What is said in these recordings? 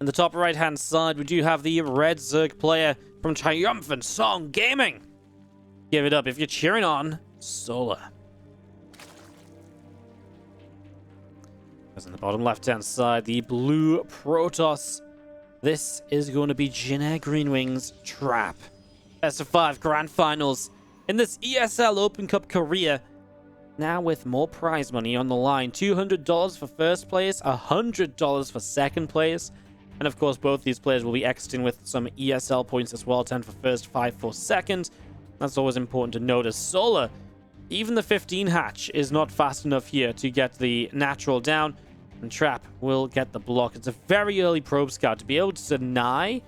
In the top right-hand side, we do have the red Zerg player from Triumphant Song Gaming. Give it up if you're cheering on Solar. As in the bottom left-hand side, the blue Protoss. This is going to be Jin Greenwing's Trap. Best of 5 grand finals in this ESL Open Cup Korea. Now with more prize money on the line. $200 for first place, $100 for second place. And of course, both these players will be exiting with some ESL points as well. 10 for first, 5 for second. That's always important to notice. Solar, even the 15 hatch is not fast enough here to get the natural down. And Trap will get the block. It's a very early probe scout. To be able to deny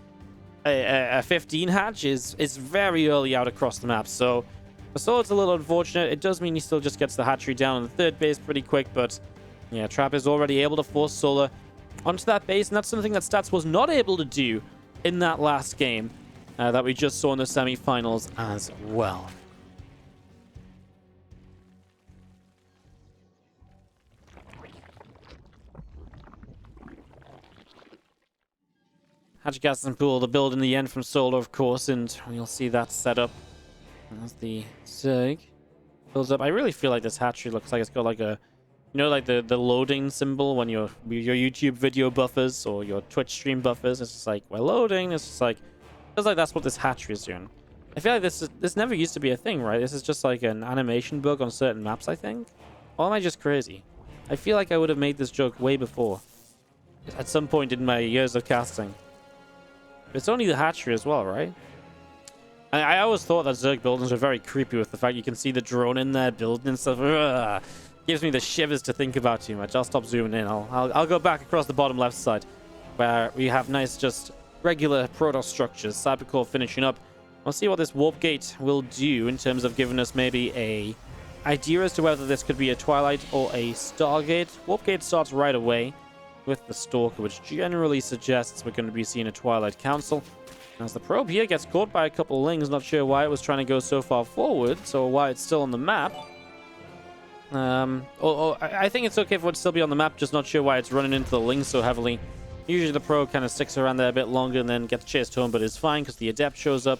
a 15 hatch is very early out across the map. So for Solar, it's a little unfortunate. It does mean he still just gets the hatchery down on the third base pretty quick. But yeah, Trap is already able to force Solar onto that base, and that's something that Stats was not able to do in that last game that we just saw in the semi-finals as well. Hatchgaston Pool, the build in the end from Solar, of course, and we'll see that set up as the Zerg builds up. I really feel like this hatchery looks like it's got like a, you know, like the loading symbol when your YouTube video buffers or your Twitch stream buffers. It's just like, we're loading. It's just like, feels like that's what this hatchery is doing. I feel like this never used to be a thing, right? This is just like an animation bug on certain maps, I think. Or am I just crazy? I feel like I would have made this joke way before. At some point in my years of casting. But it's only the hatchery as well, right? I always thought that Zerg buildings were very creepy with the fact you can see the drone in there building and stuff. Ugh. Gives me the shivers to think about too much. I'll stop zooming in. I'll go back across the bottom left side where we have nice just regular Protoss structures. Cybercore finishing up. We'll see what this warp gate will do in terms of giving us maybe a idea as to whether this could be a Twilight or a Stargate. Warp gate starts right away with the Stalker, which generally suggests we're going to be seeing a Twilight Council. As the probe here gets caught by a couple of lings, not sure why it was trying to go so far forward, so why it's still on the map. I think it's okay for it to still be on the map, just not sure why it's running into the lings so heavily. Usually the probe kind of sticks around there a bit longer and then gets chased home, but it's fine because the Adept shows up.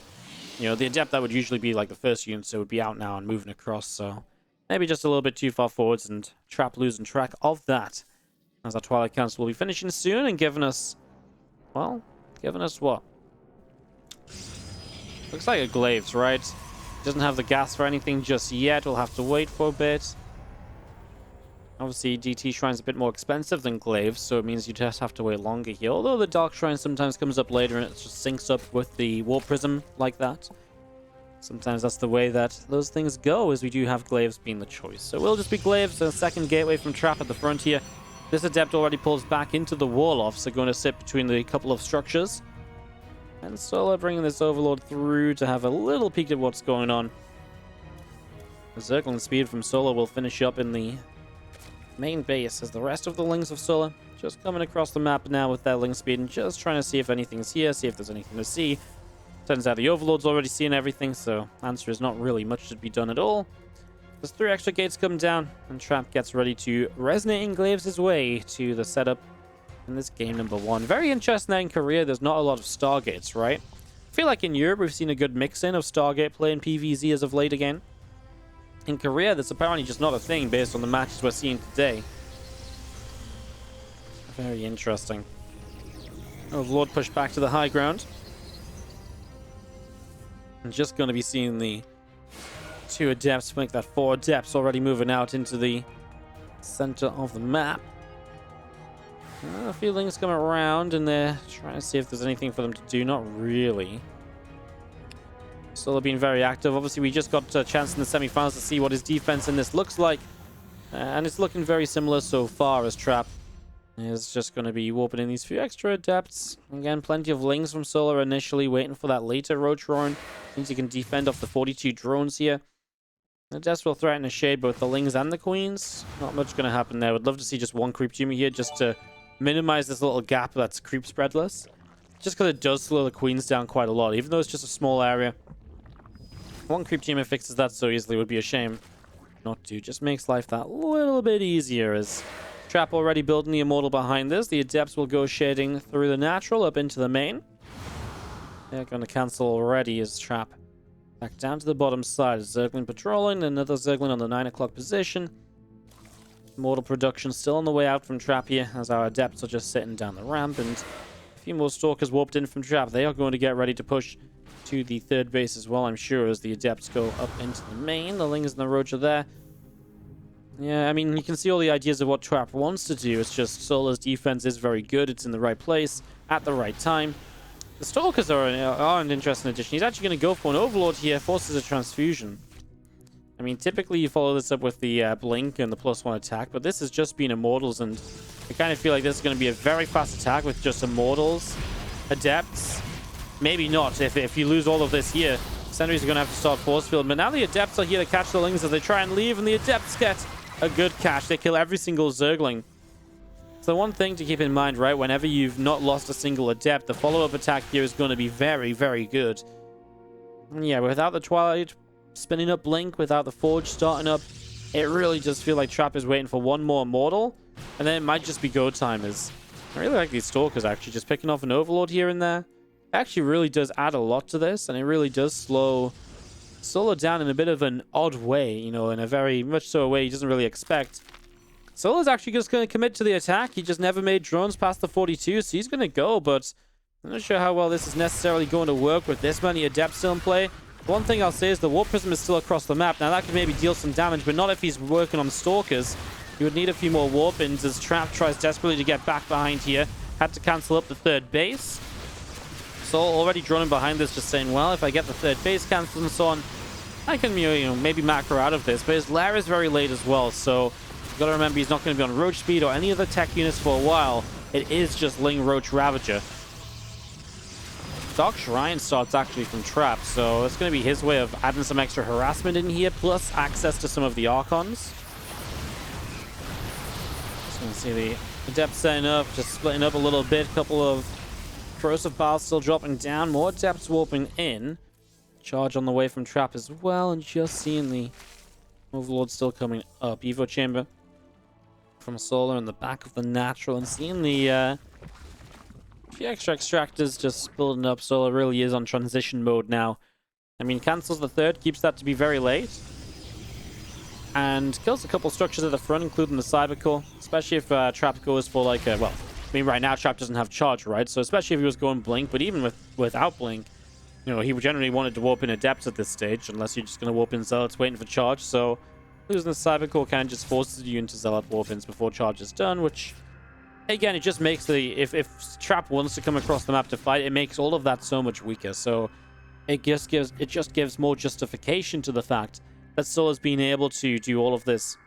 You know, the Adept that would usually be like the first unit, so it would be out now and moving across, so maybe just a little bit too far forwards, and Trap losing track of that. As our Twilight Council will be finishing soon and giving us, well, giving us what? Looks like a Glaives, right? Doesn't have the gas for anything just yet. We'll have to wait for a bit. Obviously, DT Shrine's a bit more expensive than Glaives, so it means you just have to wait longer here. Although the Dark Shrine sometimes comes up later and it just syncs up with the Warp Prism like that. Sometimes that's the way that those things go, as we do have Glaives being the choice. So we'll just be Glaives, a second gateway from Trap at the front here. This Adept already pulls back into the Warloft, so going to sit between the couple of structures. And Solar bringing this Overlord through to have a little peek at what's going on. The circling speed from Solar will finish up in the main base as the rest of the Lings of Solar just coming across the map now with their Ling speed and just trying to see if anything's here, see if there's anything to see. Turns out the Overlord's already seeing everything, so answer is not really much to be done at all. There's 3 extra gates come down, and Trap gets ready to Resonating Glaives his way to the setup in this game number 1. Very interesting that in Korea there's not a lot of Stargates, right? I feel like in Europe we've seen a good mix-in of Stargate play and PvZ as of late again. In Korea, that's apparently just not a thing based on the matches we're seeing today. Very interesting. Overlord pushed back to the high ground. I'm just going to be seeing the 2 Adepts make that 4 Adepts already moving out into the center of the map. A few Lings come around and they're trying to see if there's anything for them to do. Not really. Still being very active. Obviously, we just got a chance in the semi-finals to see what his defense in this looks like. And it's looking very similar so far as Trap is just going to be warping in these few extra Adepts. Again, plenty of Lings from Solar initially, waiting for that later Roach Roaring. Means he can defend off the 42 drones here. The Adepts will threaten a shade both the Lings and the Queens. Not much going to happen there. Would love to see just one Creep Tumor here just to minimize this little gap that's creep spreadless. Just because it does slow the Queens down quite a lot, even though it's just a small area. One Creep Tumor fixes that so easily would be a shame not to. Just makes life that little bit easier as Trap already building the Immortal behind this. The Adepts will go shading through the Natural up into the main. They're going to cancel already as Trap back down to the bottom side. Zergling patrolling, another Zergling on the 9 o'clock position. Immortal production still on the way out from Trap here, as our Adepts are just sitting down the ramp, and a few more Stalkers warped in from Trap. They are going to get ready to push to the third base as well, I'm sure, as the Adepts go up into the main. The Lings and the Roach are there. Yeah, I mean, you can see all the ideas of what Trap wants to do. It's just Solar's defense is very good. It's in the right place at the right time. The Stalkers are an interesting addition. He's actually going to go for an Overlord here. Forces a Transfusion. I mean, typically you follow this up with the Blink and the +1 attack, but this has just been Immortals, and I kind of feel like this is going to be a very fast attack with just Immortals, Adepts. Maybe not. If you lose all of this here, Sentries are going to have to start Force Field. But now the Adepts are here to catch the Lings as they try and leave, and the Adepts get a good catch. They kill every single Zergling. So one thing to keep in mind, right, whenever you've not lost a single Adept, the follow-up attack here is going to be very, very good. And yeah, without the Twilight spinning up Blink, without the Forge starting up, it really does feel like Trap is waiting for one more Immortal, and then it might just be go timers. I really like these Stalkers, actually, just picking off an Overlord here and there. Actually really does add a lot to this, and it really does slow Solar down in a bit of an odd way, you know, in a very much so a way he doesn't really expect. Solar's actually just going to commit to the attack. He just never made drones past the 42, so he's going to go, but I'm not sure how well this is necessarily going to work with this many Adepts still in play. One thing I'll say is the Warp Prism is still across the map. Now that could maybe deal some damage, but not if he's working on Stalkers. You would need a few more Warp-ins as Trap tries desperately to get back behind here. Had to cancel up the third base. Soul already droning behind this, just saying, well, if I get the third base cancelled and so on, I can, you know, maybe macro out of this. But his lair is very late as well, so you've got to remember he's not going to be on Roach Speed or any other tech units for a while. It is just Ling Roach Ravager. Dark Shrine starts actually from Trap, so it's going to be his way of adding some extra harassment in here, plus access to some of the Archons. Just going to see the Adepts setting up, just splitting up a little bit, couple of Corrosive Bile still dropping down. More Adepts warping in. Charge on the way from Trap as well. And just seeing the Overlord still coming up. Evo Chamber from Solar in the back of the Natural. And seeing the few extra Extractors just building up. Solar really is on transition mode now. I mean, cancels the third. Keeps that to be very late. And kills a couple structures at the front, including the Cyber Core. Especially if Trap goes for like a... well, I mean, right now, Trap doesn't have charge, right? So especially if he was going Blink, but even without Blink, you know, he generally wanted to warp in Adepts at this stage, unless you're just going to warp in Zealots waiting for charge. So losing the Cyber Core kind of just forces you into Zealot warp-ins before charge is done, which, again, it just makes the... If Trap wants to come across the map to fight, it makes all of that so much weaker. So it just gives more justification to the fact that Solar's been able to do all of this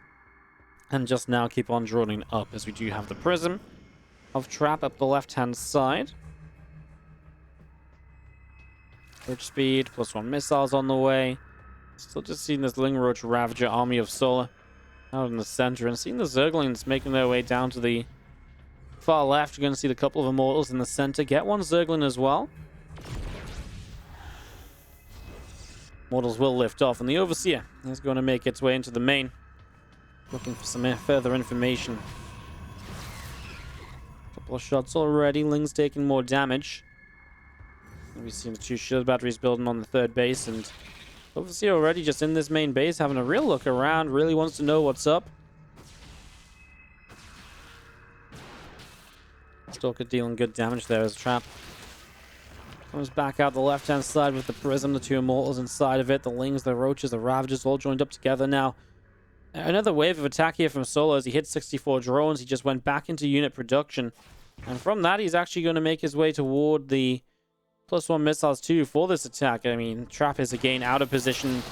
and just now keep on droning up, as we do have the Prism of Trap up the left-hand side. Roach Speed, +1 missiles on the way. Still just seeing this Ling Roach Ravager army of Solar out in the center, and seeing the Zerglings making their way down to the far left. You're going to see the couple of Immortals in the center. Get one Zergling as well. Immortals will lift off, and the Overseer is going to make its way into the main, looking for some further information. Couple of shots already. Ling's taking more damage. We've seen the 2 shield batteries building on the third base, and Overseer already just in this main base, having a real look around, really wants to know what's up. Stalker dealing good damage there as Trap comes back out the left-hand side with the Prism, the 2 Immortals inside of it, the Lings, the Roaches, the Ravagers all joined up together now. Another wave of attack here from Solar as he hit 64 drones. He just went back into unit production. And from that, he's actually going to make his way toward the +1 missiles too for this attack. I mean, Trap is again out of position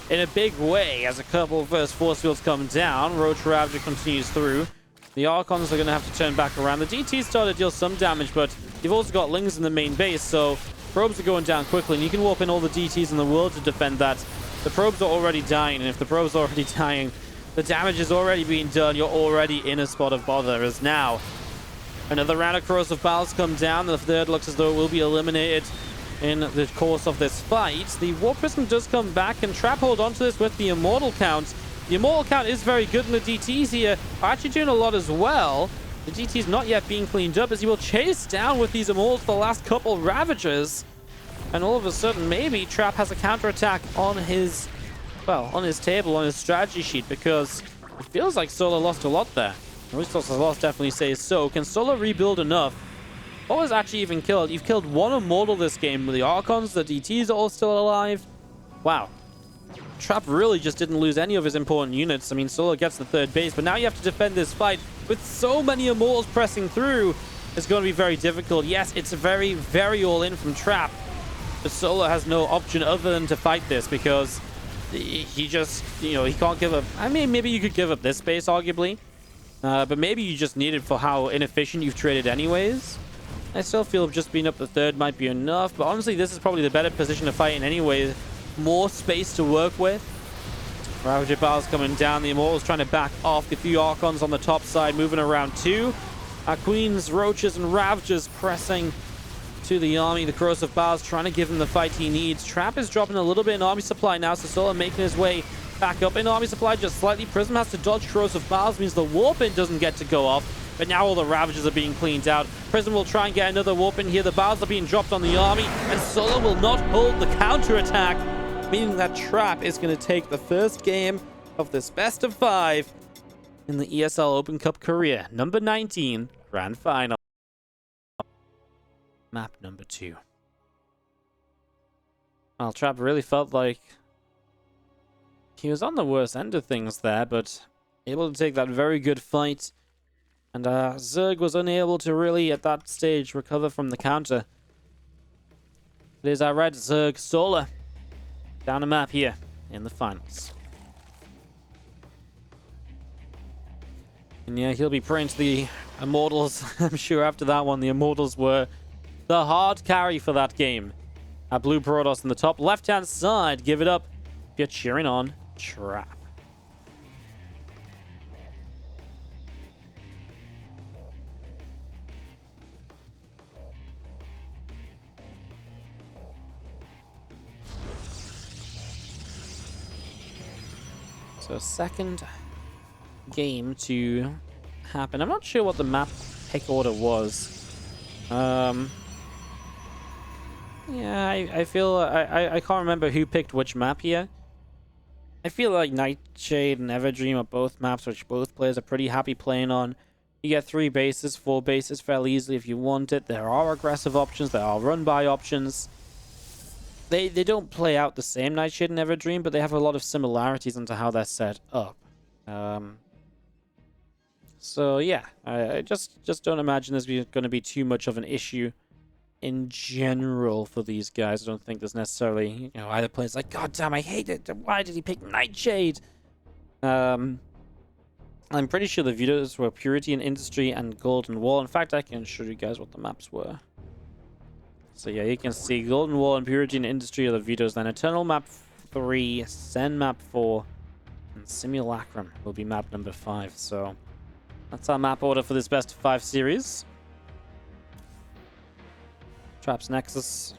in a big way as a couple of first force fields come down. Roach Ravager continues through. The Archons are going to have to turn back around. The DTs started to deal some damage, but you've also got Lings in the main base, so probes are going down quickly, and you can warp in all the DTs in the world to defend that. The probes are already dying, and if the probes are already dying, the damage is already being done. You're already in a spot of bother, as now another round of Corrosive Biles come down. The third looks as though it will be eliminated in the course of this fight. The Warp Prism does come back, and Trap hold on to this with the Immortal count. The Immortal count is very good, and the DTs here are actually doing a lot as well. The DT's not yet being cleaned up, as he will chase down with these Immortals the last couple Ravagers. And all of a sudden, maybe Trap has a counterattack on his, well, on his table, on his strategy sheet, because it feels like Solar lost a lot there. Resources lost definitely says so. Can Solar rebuild enough? What was actually even killed? You've killed one Immortal this game. The Archons, the DTs are all still alive. Wow. Trap really just didn't lose any of his important units. I mean, Solar gets the third base, but now you have to defend this fight with so many Immortals pressing through. It's going to be very difficult. Yes, it's very, very all-in from Trap, but Solar has no option other than to fight this, because he just, you know, he can't give up. I mean, maybe you could give up this base, arguably, but maybe you just need it for how inefficient you've traded anyways. I still feel just being up the third might be enough, but honestly, this is probably the better position to fight in anyway. More space to work with. Ravager Bars coming down. The Immortals trying to back off. The few Archons on the top side moving around too. Our Queens, Roaches, and Ravagers pressing to the army. The Corrosive Bars trying to give him the fight he needs. Trap is dropping a little bit in army supply now, so Solar making his way back up in army supply just slightly. Prism has to dodge Corrosive Bars, means the Warp In doesn't get to go off. But now all the Ravagers are being cleaned out. Prism will try and get another Warp In here. The Bars are being dropped on the army, and Solar will not hold the counterattack, meaning that Trap is going to take the first game of this best of 5 in the ESL Open Cup Korea, number 19, Grand Final. Map number 2. Well, Trap really felt like he was on the worst end of things there, but able to take that very good fight. And Zerg was unable to really, at that stage, recover from the counter. It is our red Zerg Solar down a map here in the finals. And yeah, he'll be praying to the Immortals. I'm sure after that one, the Immortals were the hard carry for that game. Our blue Protoss in the top left-hand side. Give it up if you're cheering on Trap. So second game to happen. I'm not sure what the map pick order was. Yeah, I feel I can't remember who picked which map here. I feel like Nightshade and Everdream are both maps which both players are pretty happy playing on. You get 3 bases, 4 bases fairly easily if you want it. There are aggressive options, there are run-by options. They don't play out the same Nightshade and Everdream, but they have a lot of similarities into how they're set up. So yeah, I just don't imagine there's going to be too much of an issue in general for these guys. I don't think there's necessarily, you know, either player's like, God damn, I hate it. Why did he pick Nightshade? I'm pretty sure the videos were Purity and Industry and Golden Wall. In fact, I can show you guys what the maps were. So yeah, you can see Golden Wall and Purity and Industry are the vetoes. Then Eternal map 3, Sen map 4, and Simulacrum will be map number 5. So that's our map order for this best of 5 series. Trap's Nexus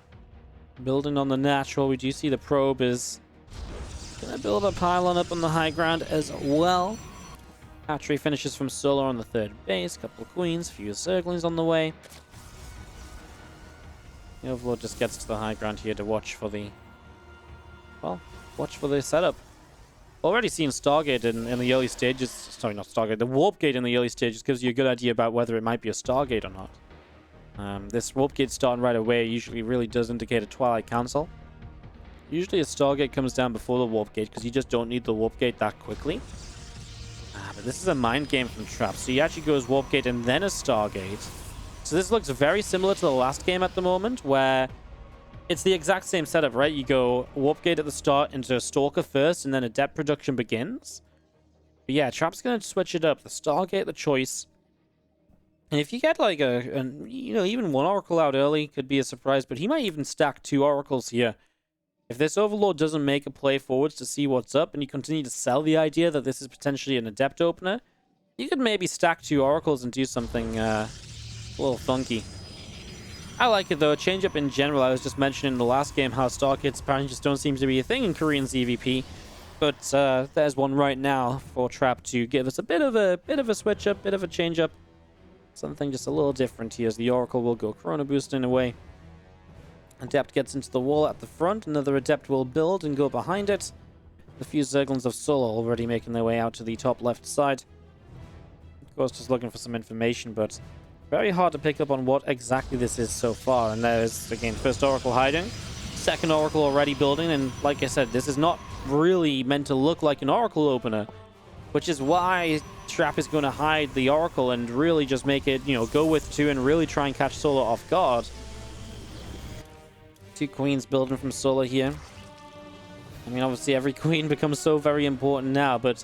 building on the natural. We do see the probe is gonna build a pylon up on the high ground as well. Hatchery finishes from Solar on the 3rd base. Couple of Queens, few Zerglings on the way. The Overlord just gets to the high ground here to watch for the, well, watch for the setup. Already seen Stargate in the early stages. Sorry, not Stargate. The Warp Gate in the early stages gives you a good idea about whether it might be a Stargate or not. This Warp Gate starting right away usually really does indicate a Twilight Council. Usually a Stargate comes down before the Warp Gate because you just don't need the Warp Gate that quickly. But this is a mind game from Trap. So he actually goes Warp Gate and then a Stargate. So this looks very similar to the last game at the moment, where it's the exact same setup, right? You go Warp Gate at the start into a Stalker first, and then a Depth production begins. But yeah, Trap's going to switch it up. The Stargate, the choice. And if you get like you know, even one Oracle out early could be a surprise, but he might even stack 2 Oracles here. If this Overlord doesn't make a play forwards to see what's up, and you continue to sell the idea that this is potentially an Adept opener, you could maybe stack 2 Oracles and do something a little funky. I like it though, change up in general. I was just mentioning in the last game how Stargates apparently just don't seem to be a thing in Korean ZVP. But there's one right now for Trap to give us a bit of a switch up, bit of a change up. Something just a little different here as the Oracle will go Chrono Boosting away. Adept gets into the wall at the front. Another Adept will build and go behind it. A few Zerglings of Solar already making their way out to the top left side. Of course, just looking for some information, but very hard to pick up on what exactly this is so far. And there's, again, first Oracle hiding. Second Oracle already building. And like I said, this is not really meant to look like an Oracle opener, which is why Trap is going to hide the Oracle and really just make it, you know, go with two and really try and catch Solar off guard. Two Queens building from Solar here. I mean, obviously every Queen becomes so very important now, but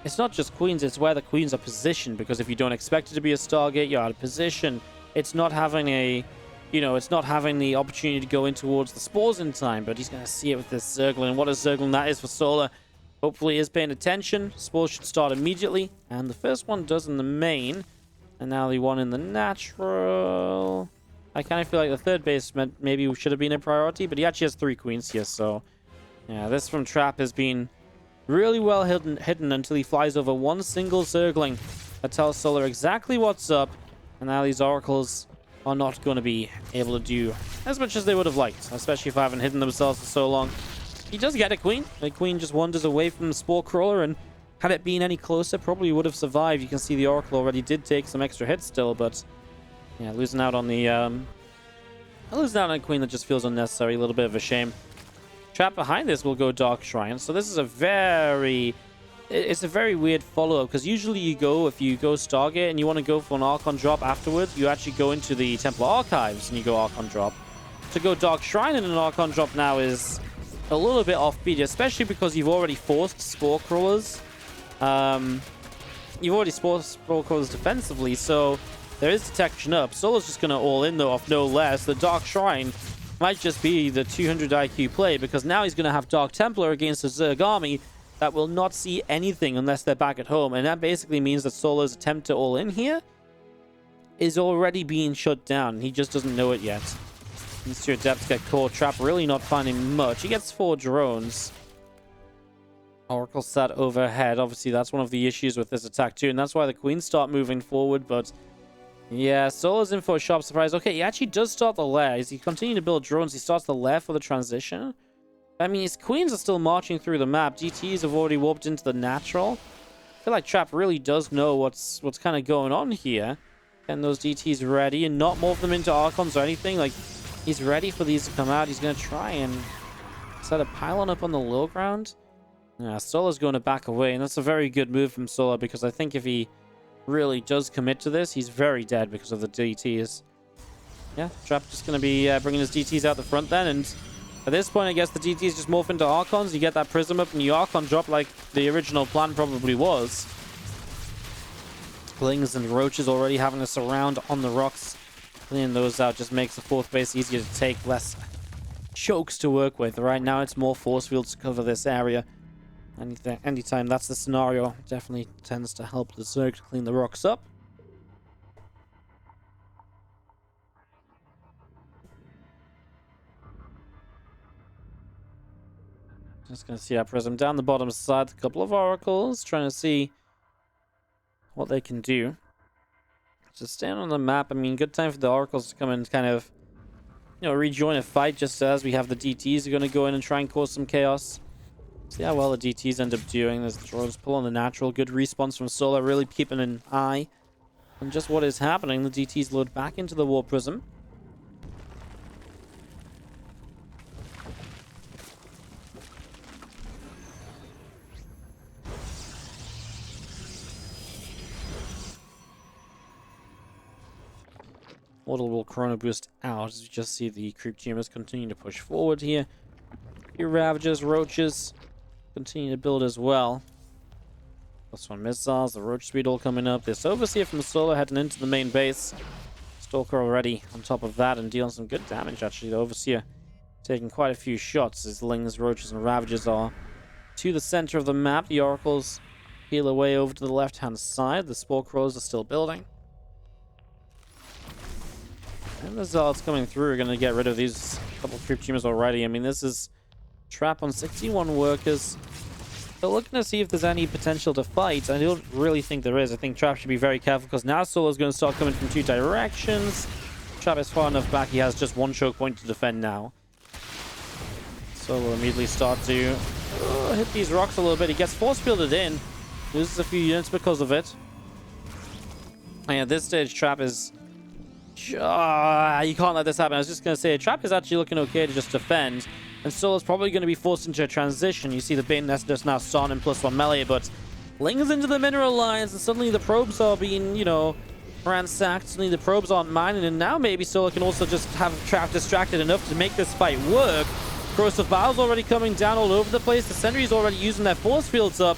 it's not just Queens, it's where the Queens are positioned, because if you don't expect it to be a Stargate, you're out of position. It's not having a, you know, it's not having the opportunity to go in towards the spores in time, but he's going to see it with this Zergling. What a Zergling that is for Solar. Hopefully he is paying attention. Spores should start immediately, and the first one does in the main, and now the one in the natural. I kind of feel like the third base maybe should have been a priority, but he actually has 3 Queens here, so yeah, this from Trap has been really well hidden until he flies over one single Zergling that tells Solar exactly what's up, and now these Oracles are not going to be able to do as much as they would have liked, especially if I haven't hidden themselves for so long. He does get a Queen. The Queen just wanders away from the Spore Crawler, and had it been any closer, probably would have survived. You can see the Oracle already did take some extra hits still, but yeah, losing out on the losing out on a Queen that just feels unnecessary. A little bit of a shame. Trap behind this will go Dark Shrine. So this is a very weird follow-up, because usually if you go Stargate and you want to go for an Archon drop afterwards, you actually go into the Templar Archives and you go Archon drop. To go Dark Shrine in an Archon drop now is a little bit offbeat, especially because you've already forced Spore Crawlers. You've already forced Spore Crawlers defensively, so there is detection up. Solar's just going to all in though off no less. The Dark Shrine might just be the 200 IQ play, because now he's going to have Dark Templar against a Zerg army that will not see anything unless they're back at home. And that basically means that Solar's attempt to all in here is already being shut down. He just doesn't know it yet. These two Adepts get caught. Trap really not finding much. He gets 4 drones. Oracle sat overhead. Obviously, that's one of the issues with this attack too, and that's why the Queens start moving forward, but yeah, Solar's in for a sharp surprise. Okay, he actually does start the lair. As he continues to build drones, he starts the lair for the transition. I mean, his Queens are still marching through the map. GTs have already warped into the natural. I feel like Trap really does know what's kind of going on here. Getting those DTs ready and not morph them into Archons or anything. Like, he's ready for these to come out. He's going to try and set a pylon up on the low ground. Yeah, Solar's going to back away, and that's a very good move from Solar, because I think if he really does commit to this, he's very dead because of the DTs. Yeah, Trap just going to be bringing his DTs out the front then, and at this point I guess the DTs just morph into Archons. You get that Prism up and you Archon drop like the original plan probably was. Lings and Roaches already having a surround on the rocks. Cleaning those out just makes the 4th base easier to take, less chokes to work with. Right now it's more force fields to cover this area. Anytime that's the scenario, definitely tends to help the Zerg to clean the rocks up. Just going to see our Prism down the bottom side. A couple of Oracles, trying to see what they can do. Just stand on the map. I mean, good time for the Oracles to come and kind of, you know, rejoin a fight, just as we have the DTs are going to go in and try and cause some chaos. See how well the DTs end up doing. There's the drones pull on the natural. Good response from Solar, really keeping an eye on just what is happening. The DTs load back into the War Prism. Waddle will Chrono Boost out as you just see the Creep Tumors continue to push forward here. Your Ravagers, Roaches continue to build as well. +1 missiles, the Roach Speed all coming up. This Overseer from Solar heading into the main base. Stalker already on top of that and dealing some good damage actually. The Overseer taking quite a few shots as Lings, Roaches, and Ravagers are to the center of the map. The Oracles peel away over to the left-hand side. The Spore Crows are still building. And the Zealots coming through are going to get rid of these couple of Creep Tumors already. I mean, this is Trap on 61 workers. So looking to see if there's any potential to fight. I don't really think there is. I think Trap should be very careful because now Solo's going to start coming from 2 directions. Trap is far enough back. He has just 1 choke point to defend now. Solo immediately start to hit these rocks a little bit. He gets force fielded in. Loses a few units because of it. And at this stage, Trap is... you can't let this happen. I was just going to say, Trap is actually looking okay to just defend. And Solo's probably going to be forced into a transition. You see the Bane Nest just now starting in +1 melee, but lings into the mineral lines, and suddenly the probes are being, you know, ransacked. Suddenly the probes aren't mining, and now maybe Solo can also just have Trap distracted enough to make this fight work. Corrosive Vials already coming down all over the place. The Sentry's already using their force fields up,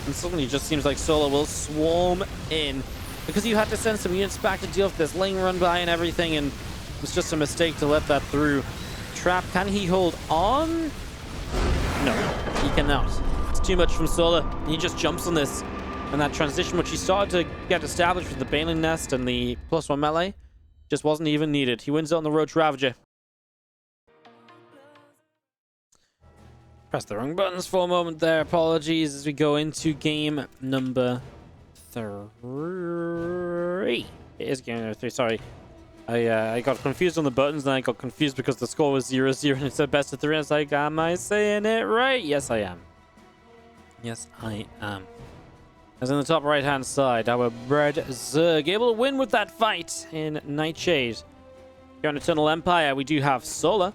and suddenly it just seems like Solo will swarm in. Because you had to send some units back to deal with this ling run by and everything, and it was just a mistake to let that through. Trap, can he hold on? No, he cannot. It's too much from Solo. He just jumps on this. And that transition, which he started to get established with the Baneling Nest and the +1 melee, just wasn't even needed. He wins it on the Roach Ravager. Press the wrong buttons for a moment there. Apologies as we go into game number 3. It is game number 3, sorry. I got confused on the buttons, then I got confused because the score was 0-0 and it said best of 3. I was like, am I saying it right? Yes, I am. Yes, I am. As in the top right-hand side, our Bread Zerg able to win with that fight in Nightshade. Here on Eternal Empire, we do have Solar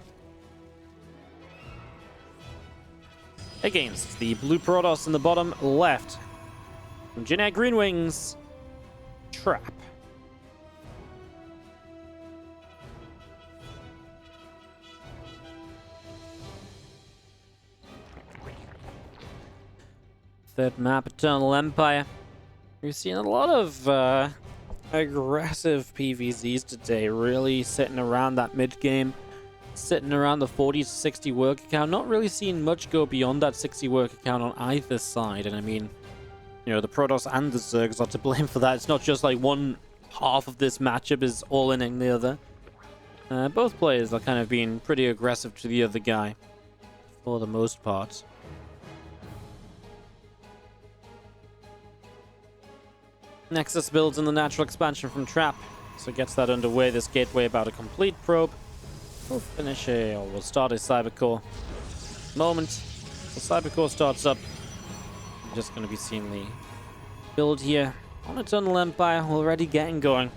against the Blue Protoss in the bottom left. From Jin Green Wings, Trap. Third map, Eternal Empire. We've seen a lot of aggressive PvZs today, really sitting around that mid-game, sitting around the 40 to 60 work account. Not really seeing much go beyond that 60 work account on either side. And I mean, you know, the Protoss and the Zergs are to blame for that. It's not just like one half of this matchup is all in the other. Both players are kind of being pretty aggressive to the other guy for the most part. Nexus builds in the natural expansion from Trap, so gets that underway. This gateway about a complete probe. We'll finish or we'll start a Cybercore moment. The Cybercore starts up. I'm just going to be seeing the build here on Eternal Empire already getting going.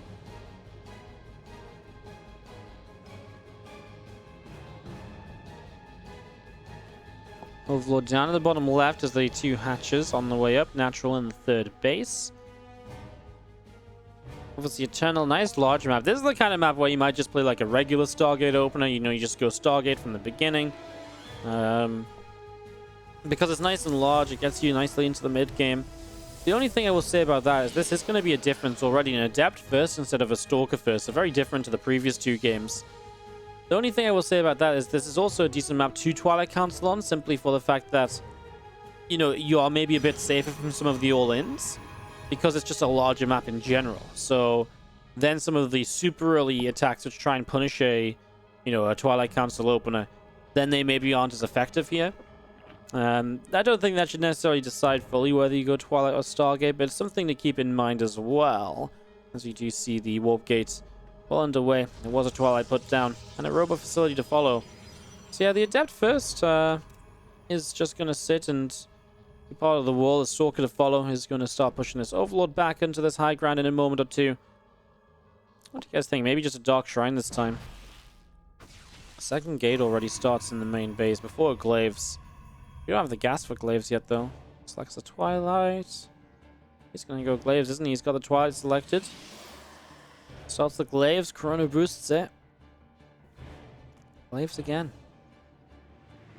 Overlord down at the bottom left as the 2 hatches on the way up. Natural in the 3rd base. Obviously, Eternal, nice large map. This is the kind of map where you might just play like a regular Stargate opener. You know, you just go Stargate from the beginning. Because it's nice and large, it gets you nicely into the mid-game. The only thing I will say about that is this is going to be a difference already. An Adept first instead of a Stalker first. So very different to the previous 2 games. The only thing I will say about that is this is also a decent map to Twilight Council on, simply for the fact that, you know, you are maybe a bit safer from some of the all-ins. Because it's just a larger map in general. So then some of the super early attacks which try and punish a Twilight Council opener, then they maybe aren't as effective here. I don't think that should necessarily decide fully whether you go Twilight or Stargate, but it's something to keep in mind as well. As you do see the warp gate well underway. There was a Twilight put down and a robot facility to follow. So yeah, the Adept first is just going to sit and part of the wall. The Stalker to follow is going to start pushing this Overlord back into this high ground in a moment or two. What do you guys think? Maybe just a Dark Shrine this time. Second gate already starts in the main base before Glaives. We don't have the gas for Glaives yet, though. Selects the Twilight. He's going to go Glaives, isn't he? He's got the Twilight selected. Starts the Glaives. Chrono boosts it. Glaives again.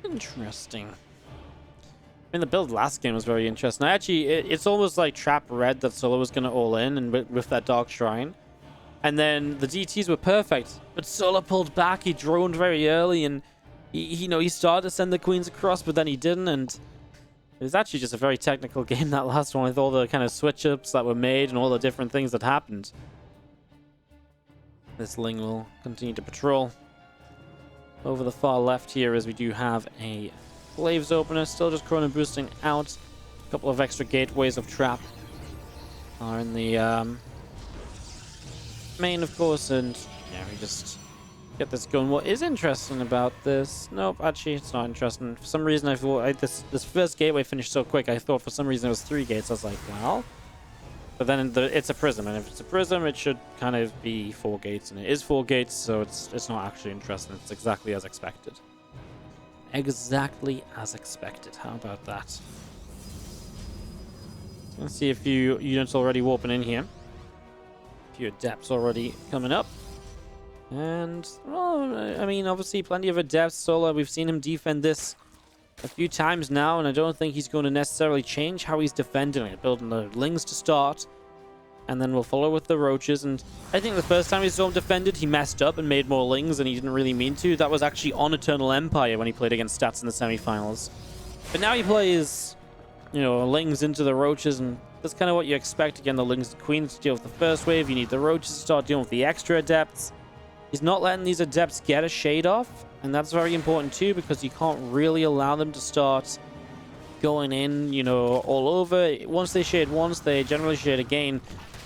Interesting. I mean, the build last game was very interesting. Actually, it's almost like Trap Red that Solo was going to all in and with that Dark Shrine. And then the DTs were perfect. But Solo pulled back. He droned very early and he started to send the Queens across, but then he didn't. And it was actually just a very technical game, that last one, with all the kind of switch-ups that were made and all the different things that happened. This Ling will continue to patrol over the far left here as we do have a Glaives opener, still just Chrono boosting out. A couple of extra gateways of trap are in the main, of course, and yeah, we just get this going. What is interesting about this? Nope, actually, it's not interesting. For some reason, I thought this first gateway finished so quick. I thought for some reason it was 3 gates. I was like, well, but then it's a prism, and if it's a prism, it should kind of be 4 gates, and it is 4 gates, so it's not actually interesting. It's exactly as expected. Exactly as expected. How about that? Let's see a few units already warping in here. A few adepts already coming up. And, well, I mean, obviously plenty of adepts. Solar, we've seen him defend this a few times now, and I don't think he's going to necessarily change how he's defending it. Building the lings to start, and then we'll follow with the roaches. And I think the first time he saw him defended, he messed up and made more lings, and he didn't really mean to. That was actually on Eternal Empire when he played against Stats in the semifinals. But now he plays, you know, lings into the roaches, and that's kind of what you expect. Again, the lings and queens to deal with the first wave. You need the roaches to start dealing with the extra adepts. He's not letting these adepts get a shade off, and that's very important too, because you can't really allow them to start going in, you know, all over. Once they shade once, they generally shade again.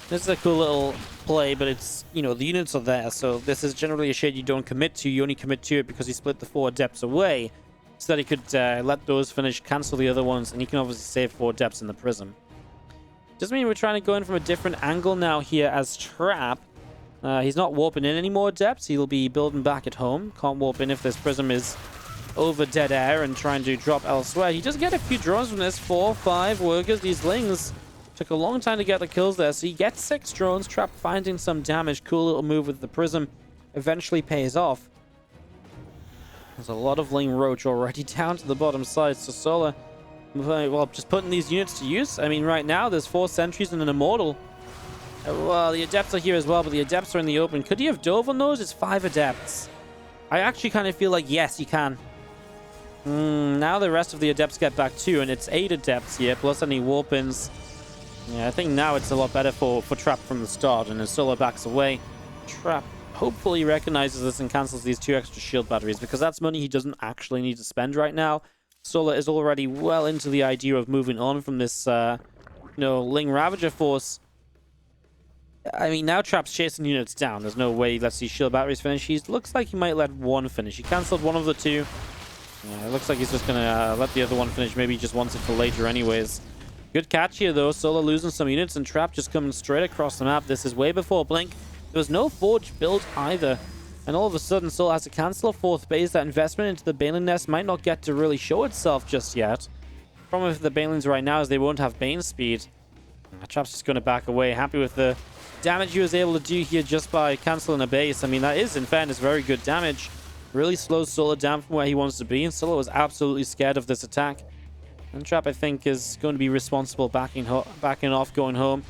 This is a cool little play, but it's, you know, the units are there, so this is generally a shade you don't commit to. You only commit to it because he split the 4 adepts away, so that he could let those finish, cancel the other ones, and he can obviously save 4 adepts in the prism. Doesn't mean we're trying to go in from a different angle now here as Trap. He's not warping in any more adepts. He'll be building back at home. Can't warp in if this prism is over dead air and trying to drop elsewhere. He does get a few drones from this. 4, 5 workers. These lings took a long time to get the kills there. So he gets 6 drones. Trap finding some damage. Cool little move with the prism. Eventually pays off. There's a lot of ling roach already down to the bottom side. So Solar, well, just putting these units to use. I mean, right now there's 4 sentries and an immortal. Well, the adepts are here as well, but the adepts are in the open. Could he have dove on those? It's 5 adepts. I actually kind of feel like, yes, he can. Now the rest of the adepts get back too, and it's 8 adepts here, plus any warp-ins. Yeah, I think now it's a lot better for Trap from the start, and as Solar backs away, Trap hopefully recognizes this and cancels these 2 extra shield batteries, because that's money he doesn't actually need to spend right now. Solar is already well into the idea of moving on from this, Ling Ravager force. I mean, now Trap's chasing units down. There's no way he lets these shield batteries finish. He looks like he might let 1 finish. He cancelled one of the 2. Yeah, it looks like he's just going to let the other one finish. Maybe he just wants it for later anyways. Good catch here, though. Solar losing some units, and Trap just coming straight across the map. This is way before Blink. There was no Forge built either. And all of a sudden, Solar has to cancel a 4th base. That investment into the Baneling Nest might not get to really show itself just yet. The problem with the Banelings right now is they won't have Bane speed. Trap's just going to back away. Happy with the damage he was able to do here just by cancelling a base. I mean, that is, in fairness, very good damage. Really slows Solar down from where he wants to be, and Solar was absolutely scared of this attack. And Trap, I think, is going to be responsible backing off, going home.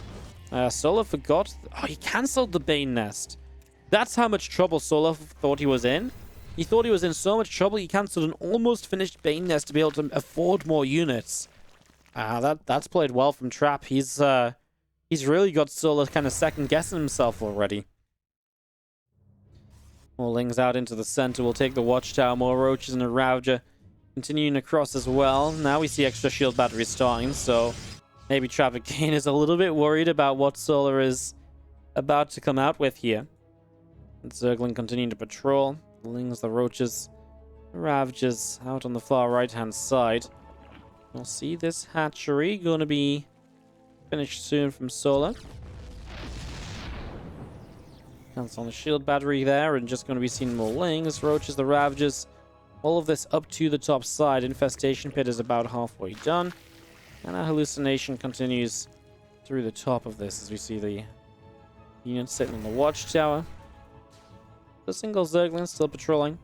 Solar forgot. Oh, he cancelled the Bane Nest. That's how much trouble Solar thought he was in. He thought he was in so much trouble, he cancelled an almost finished Bane Nest to be able to afford more units. That's played well from Trap. He's really got Solar kind of second-guessing himself already. More lings out into the center. We'll take the Watchtower. More roaches and a Ravager continuing across as well. Now we see extra shield batteries starting, so maybe Trap again is a little bit worried about what Solar is about to come out with here. And Zergling continuing to patrol. The lings, the roaches, the Ravagers out on the far right-hand side. We'll see this hatchery going to be finished soon from Solar. That's on the shield battery there, and just going to be seeing more lings, roaches, the Ravagers. All of this up to the top side. Infestation Pit is about halfway done. And our hallucination continues through the top of this as we see the unit sitting on the Watchtower. The single Zergling still patrolling.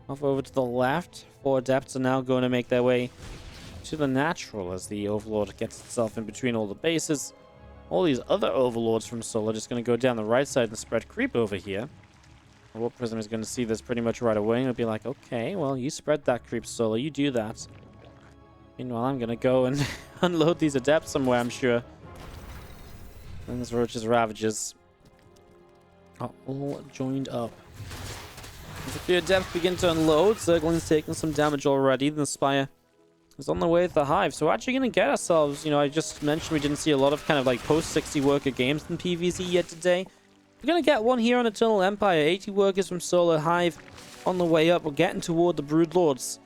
Off over to the left. 4 adepts are now going to make their way to the natural as the Overlord gets itself in between all the bases. All these other Overlords from Solar are just going to go down the right side and spread creep over here. The Warp Prism is going to see this pretty much right away and it'll be like, okay, well, you spread that creep, Solar. You do that. Meanwhile, I'm going to go and unload these adepts somewhere, I'm sure. And these roaches, Ravagers are all joined up. As a few adepts begin to unload, Zergling's taking some damage already. The Spire is on the way to the Hive. So we're actually going to get ourselves, you know, I just mentioned we didn't see a lot of kind of like post-60 worker games in PvZ yet today. We're going to get one here on Eternal Empire. 80 workers from Solar Hive on the way up. We're getting toward the Brood Lords.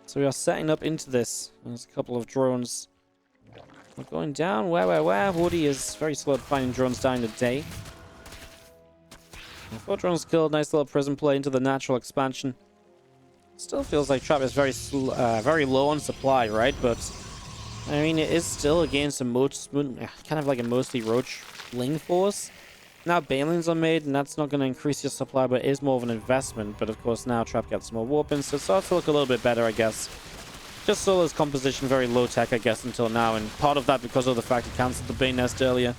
So we are setting up into this. There's a couple of drones. We're going down. Where? Woody is very slow at finding drones down today. 4 drones killed. Nice little prison play into the natural expansion. Still feels like Trap is very low on supply, right? But, I mean, it is still against a kind of like a mostly Roach Ling force. Now Banelings are made, and that's not going to increase your supply, but it is more of an investment. But of course now Trap gets more warpins, so it starts to look a little bit better, I guess. Just Solar's composition, very low tech, I guess, until now, and part of that because of the fact he cancelled the Bane nest earlier.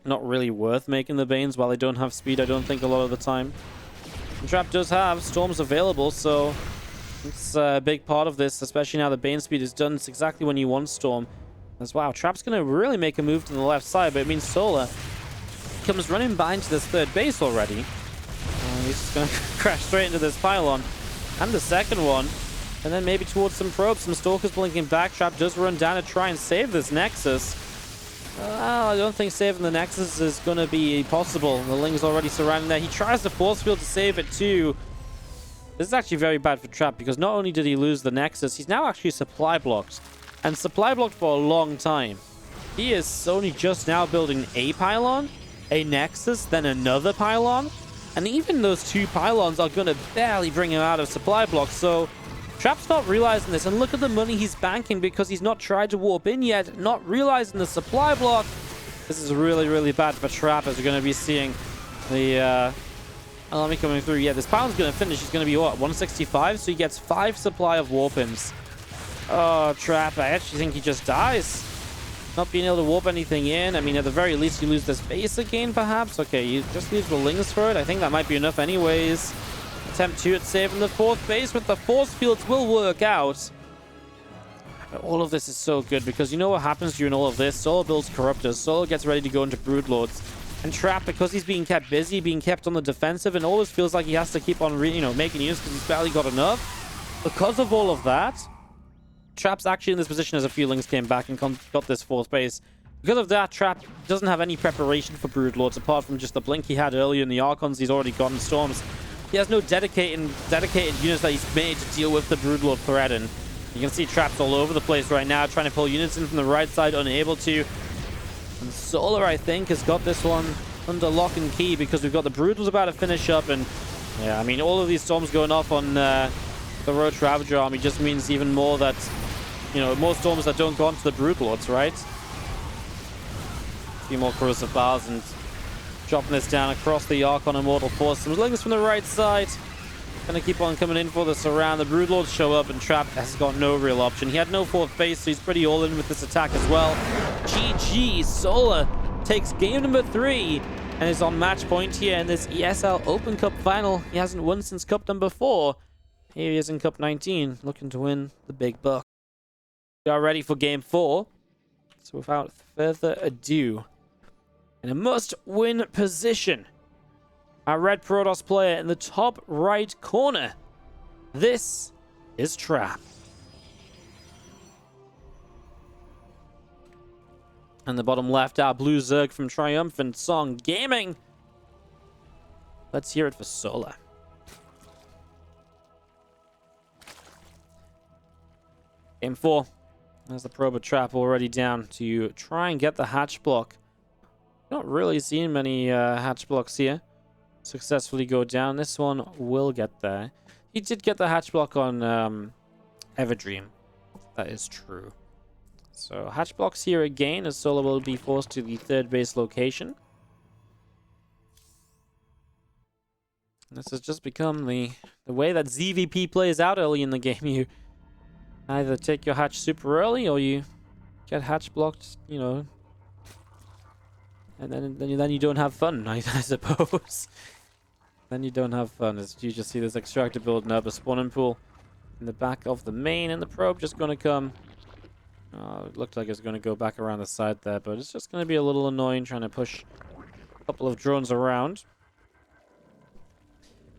Not really worth making the Banes while they don't have speed, I don't think, a lot of the time. And Trap does have Storms available, so it's a big part of this, especially now the Bane speed is done. It's exactly when you want Storm. As wow, Trap's going to really make a move to the left side, but it means Solar comes running by into this third base already. He's just going to crash straight into this pylon. And the second one. And then maybe towards some probes. Some Stalkers blinking back. Trap does run down to try and save this Nexus. I don't think saving the Nexus is going to be possible. The Ling's already surrounding there. He tries to force field to save it too. This is actually very bad for Trap because not only did he lose the Nexus, he's now actually supply blocked. And supply blocked for a long time. He is only just now building a pylon, a Nexus, then another pylon, and even those 2 pylons are going to barely bring him out of supply blocks. So Trap's not realizing this, and look at the money he's banking because he's not tried to warp in yet, not realizing the supply block. This is really, really bad for Trap, as we're going to be seeing the army coming through. Yeah, this pylon's going to finish. He's going to be, what, 165? So he gets 5 supply of warp-ins. Oh, Trap, I actually think he just dies. Not being able to warp anything in. I mean, at the very least, you lose this base again, perhaps. Okay, you just leave the Lings for it. I think that might be enough anyways. Attempt 2 at saving the 4th base with the force fields will work out. But all of this is so good because you know what happens during all of this? Solar builds Corruptors. Solar gets ready to go into Broodlords. And Trap, because he's being kept busy, being kept on the defensive, and always feels like he has to keep on making units because he's barely got enough. Because of all of that, Trap's actually in this position as a few Lings came back and got this 4th base. Because of that, Trap doesn't have any preparation for Broodlords apart from just the blink he had earlier in the Archons. He's already gotten Storms. He has no dedicated units that he's made to deal with the Broodlord threat. And you can see Trap's all over the place right now, trying to pull units in from the right side, unable to. And Solar, I think, has got this one under lock and key because we've got the Broodlords about to finish up. And yeah, I mean, all of these Storms going off on the Roach Ravager army just means even more that, you know, more Storms that don't go onto the Broodlords, right? A few more corrosive bars and dropping this down across the Archon Immortal Force. Some Lings from the right side. Gonna keep on coming in for the surround. The Broodlords show up and Trap has got no real option. He had no 4th base, so he's pretty all in with this attack as well. GG, Solar takes game number 3 and is on match point here in this ESL Open Cup final. He hasn't won since Cup number 4. Here he is in Cup 19, looking to win the big buck. We are ready for game 4. So without further ado, in a must-win position, our red Protoss player in the top right corner. This is Trap. And the bottom left, our blue Zerg from Triumphant Song Gaming. Let's hear it for Solar. Game 4. There's the Prober Trap already down to try and get the hatch block. Not really seeing many hatch blocks here successfully go down. This one will get there. He did get the hatch block on Everdream. That is true. So hatch blocks here again as Solar will be forced to the 3rd base location. This has just become the way that ZVP plays out early in the game. You either take your hatch super early or you get hatch blocked, you know, and then you don't have fun, I suppose. Then you don't have fun, as you just see this extractor building up, a spawning pool in the back of the main, and the probe just going to come. It looked like it's going to go back around the side there, but it's just going to be a little annoying trying to push a couple of drones around.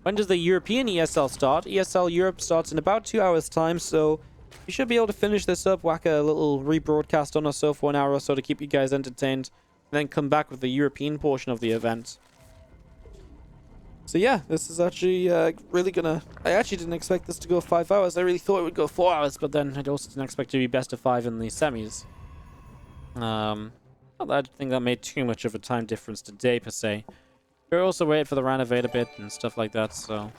When does the European ESL start? ESL Europe starts in about 2 hours' time, so we should be able to finish this up, whack a little rebroadcast on or so for an hour or so to keep you guys entertained, and then come back with the European portion of the event. So yeah, this is actually really gonna... I actually didn't expect this to go 5 hours. I really thought it would go 4 hours, but then I also didn't expect it to be best of 5 in the semis. Not that I think that made too much of a time difference today, per se. We're also waiting for the renovate a bit and stuff like that, so...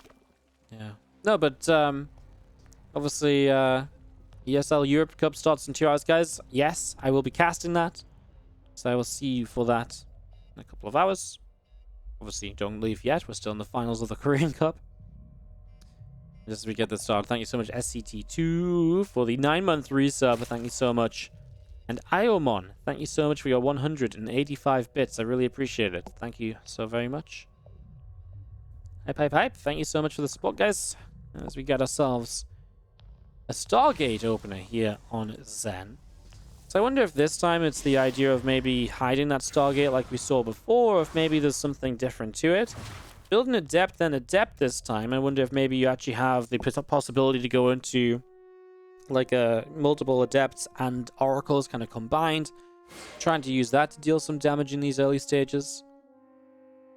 yeah. No, but, obviously, ESL Europe Cup starts in 2 hours, guys. Yes, I will be casting that. So I will see you for that in a couple of hours. Obviously, don't leave yet. We're still in the finals of the Korean Cup. Just as we get this started, thank you so much, SCT2, for the 9-month resub. Thank you so much. And Iomon, thank you so much for your 185 bits. I really appreciate it. Thank you so very much. Hype, hype, hype. Thank you so much for the support, guys. As we get ourselves a Stargate opener here on Zen. So I wonder if this time it's the idea of maybe hiding that Stargate like we saw before, or if maybe there's something different to it. Building Adept, then Adept this time. I wonder if maybe you actually have the possibility to go into like multiple Adepts and Oracles kind of combined. Trying to use that to deal some damage in these early stages.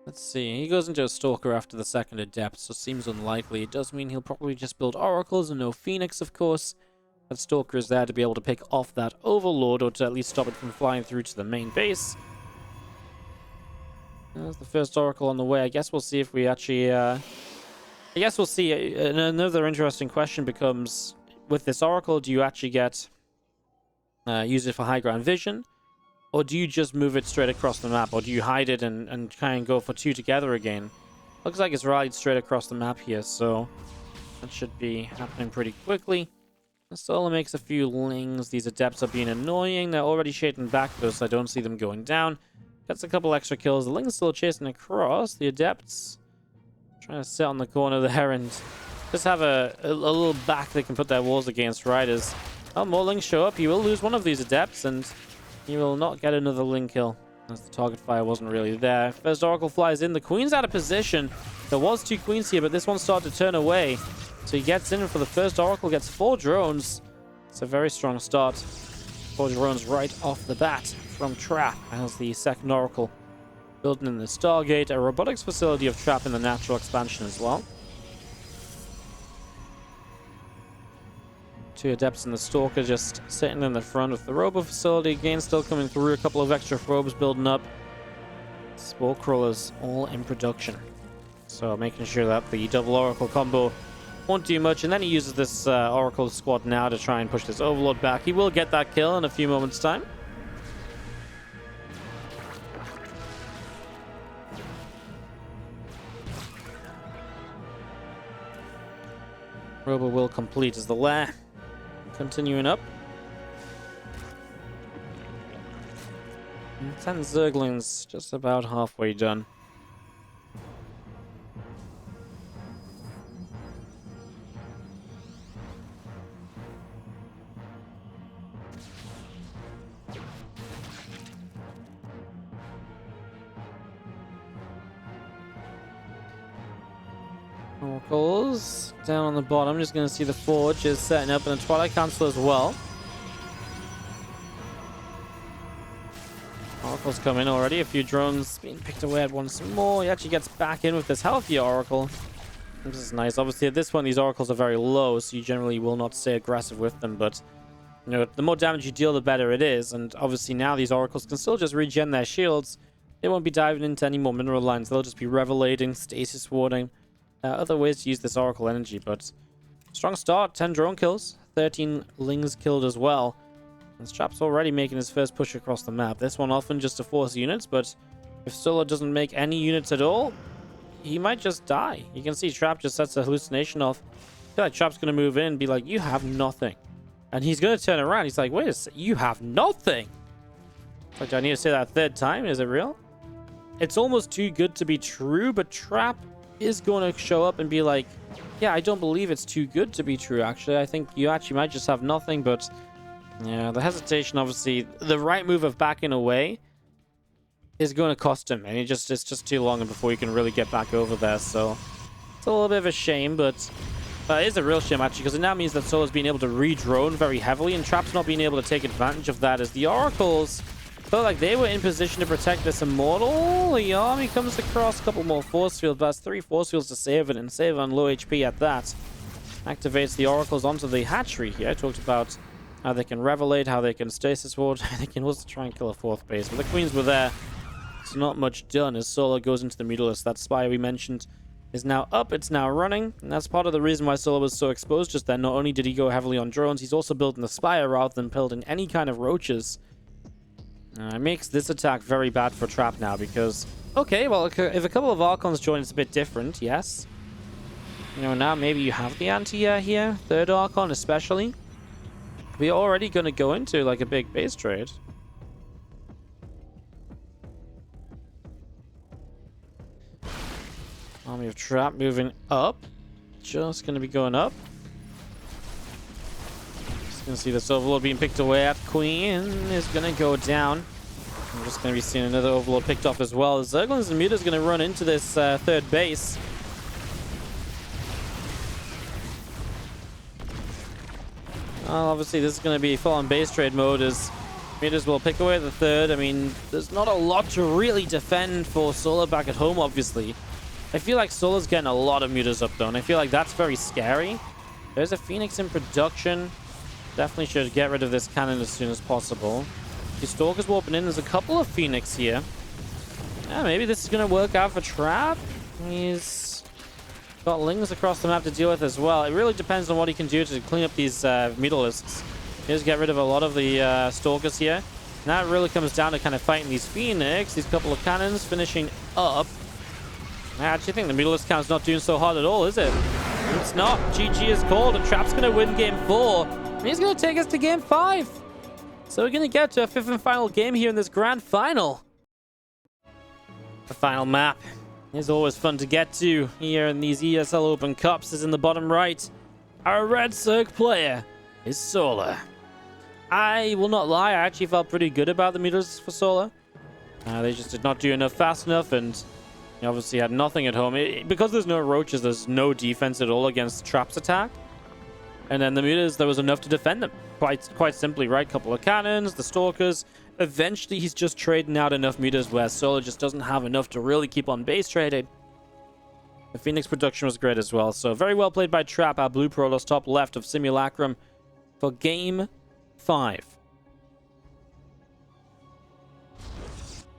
Let's see. He goes into a Stalker after the second Adept, so seems unlikely. It does mean he'll probably just build Oracles and no Phoenix, of course. That Stalker is there to be able to pick off that Overlord, or to at least stop it from flying through to the main base. There's the first Oracle on the way. I guess we'll see if we actually... I guess we'll see. Another interesting question becomes, with this Oracle, do you actually get... use it for high ground vision? Or do you just move it straight across the map? Or do you hide it and try and go for 2 together again? Looks like it's rallied straight across the map here, so... that should be happening pretty quickly. Solo makes a few lings. These Adepts are being annoying. They're already shading back, though, so I don't see them going down. Gets a couple extra kills. The ling's still chasing across. The Adepts trying to sit on the corner there and just have a little back they can put their walls against, right? As more lings show up, you will lose one of these Adepts, and you will not get another ling kill, as the target fire wasn't really there. First Oracle flies in. The Queen's out of position. There was 2 Queens here, but this one started to turn away. So he gets in for the first Oracle, gets 4 drones. It's a very strong start. 4 drones right off the bat from Trap as the second Oracle. Building in the Stargate, a robotics facility of Trap in the natural expansion as well. 2 Adepts in the Stalker just sitting in the front of the Robo facility. Again, still coming through. A couple of extra probes building up. Spore Crawlers all in production. So making sure that the double Oracle combo won't do much, and then he uses this Oracle squad now to try and push this Overlord back. He will get that kill in a few moments' time. Robo will complete as the lair. Continuing up. And 10 Zerglings just about halfway done. Oracles down on the bottom. Just going to see the Forge is setting up, and the Twilight Council as well. Oracle's come in already. A few drones being picked away at once more. He actually gets back in with this healthier Oracle. This is nice. Obviously, at this point, these Oracles are very low, so you generally will not stay aggressive with them. But, you know, the more damage you deal, the better it is. And obviously, now these Oracles can still just regen their shields. They won't be diving into any more mineral lines. They'll just be revelating, stasis warding. Other ways to use this Oracle energy, but strong start. 10 drone kills, 13 lings killed as well. And Strap's already making his first push across the map. This one often just to force units, but if Solo doesn't make any units at all, he might just die. You can see Trap just sets a hallucination off. I feel like Trap's going to move in and be like, you have nothing. And he's going to turn around. He's like, wait a second, you have nothing. Like, do I need to say that a 3rd time? Is it real? It's almost too good to be true, but Trap is going to show up and be like, yeah, I don't believe it's too good to be true, actually. I think you actually might just have nothing, but yeah, the hesitation, obviously, the right move of backing away is going to cost him, and it's just too long before you can really get back over there, so it's a little bit of a shame, but It is a real shame, actually, because it now means that Solo's being able to re-drone very heavily, and Trap's not being able to take advantage of that, as the Oracles felt like they were in position to protect this Immortal. The army comes across a couple more force fields, but that's 3 force fields to save it, and save on low HP at that. Activates the Oracles onto the hatchery here. I talked about how they can Revelate, how they can Stasis Ward. They can also try and kill a 4th base, but the Queens were there. It's not much done as Solo goes into the Mutalisk. That Spire we mentioned is now up, it's now running, and that's part of the reason why Solo was so exposed just then. Not only did he go heavily on drones, he's also building the Spire rather than building any kind of roaches. It makes this attack very bad for Trap now because, okay, well, if a couple of Archons join, it's a bit different, yes. You know, now maybe you have the anti-air here, 3rd Archon especially. We're already going to go into, like, a big base trade. Army of Trap moving up. Just going to be going up. Just going to see this Overlord being picked away at. Queen is going to go down. I'm just going to be seeing another Overlord picked off as well. Zerglings and Mutas going to run into this 3rd base. Well, obviously, this is going to be full-on base trade mode as Mutas will pick away the 3rd. I mean, there's not a lot to really defend for Solo back at home, obviously. I feel like Solo's getting a lot of Mutas up, though, and I feel like that's very scary. There's a Phoenix in production. Definitely should get rid of this cannon as soon as possible. The Stalker's warping in. There's a couple of Phoenix here. Yeah, maybe this is going to work out for Trap. He's got Lings across the map to deal with as well. It really depends on what he can do to clean up these Mutalisks. He does get rid of a lot of the Stalkers here. And that really comes down to kind of fighting these Phoenix. These couple of cannons finishing up. I actually think the Mutalisk count's not doing so hard at all, is it? It's not. GG is called, and Trap's going to win game 4. And he's going to take us to game 5. So we're going to get to a 5th and final game here in this grand final. The final map is always fun to get to here in these ESL Open Cups. Is in the bottom right. Our Red Cirque player is Solar. I will not lie, I actually felt pretty good about the Mutalisks for Solar. They just did not do enough fast enough, and he obviously had nothing at home. Because there's no roaches, there's no defense at all against Trap's attack. And then the Mutas, there was enough to defend them. Quite simply, right? Couple of cannons, the Stalkers. Eventually, he's just trading out enough Mutas where Solo just doesn't have enough to really keep on base trading. The Phoenix production was great as well. So very well played by Trap, our blue Protoss top left of Simulacrum for game 5.